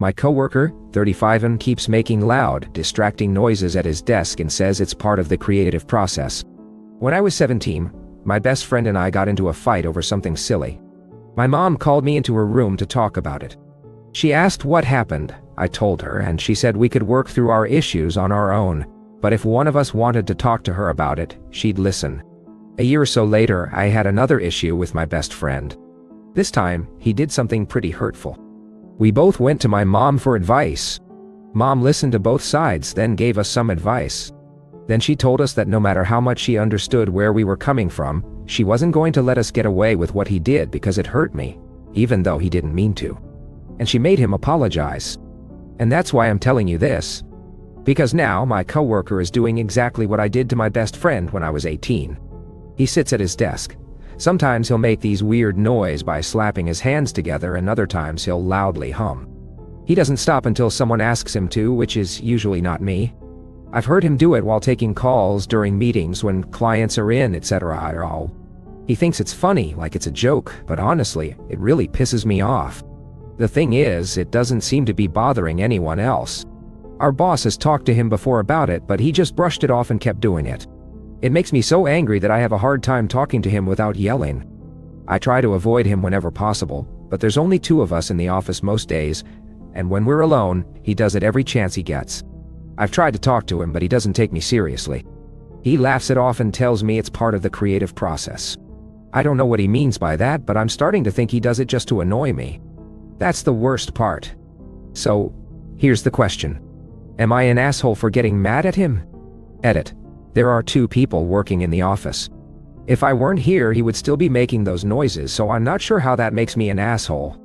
My coworker, 35 and keeps making loud, distracting noises at his desk and says it's part of the creative process. When I was 17, my best friend and I got into a fight over something silly. My mom called me into her room to talk about it. She asked what happened. I told her, and she said we could work through our issues on our own, but if one of us wanted to talk to her about it, she'd listen. A year or so later, I had another issue with my best friend. This time, he did something pretty hurtful. We both went to my mom for advice. Mom listened to both sides, then gave us some advice. Then she told us that no matter how much she understood where we were coming from, she wasn't going to let us get away with what he did because it hurt me, even though he didn't mean to. And she made him apologize. And that's why I'm telling you this. Because now my coworker is doing exactly what I did to my best friend when I was 18. He sits at his desk. Sometimes he'll make these weird noise by slapping his hands together, and other times he'll loudly hum. He doesn't stop until someone asks him to, which is usually not me. I've heard him do it while taking calls during meetings when clients are in, etc. He thinks it's funny, like it's a joke, but honestly, it really pisses me off. The thing is, it doesn't seem to be bothering anyone else. Our boss has talked to him before about it, but he just brushed it off and kept doing it. It makes me so angry that I have a hard time talking to him without yelling. I try to avoid him whenever possible, but there's only 2 of us in the office most days, and when we're alone, he does it every chance he gets. I've tried to talk to him, but he doesn't take me seriously. He laughs it off and tells me it's part of the creative process. I don't know what he means by that, but I'm starting to think he does it just to annoy me. That's the worst part. So, here's the question. Am I an asshole for getting mad at him? Edit. There are 2 people working in the office. If I weren't here, he would still be making those noises, so I'm not sure how that makes me an asshole.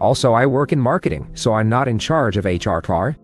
Also, I work in marketing, so I'm not in charge of HR.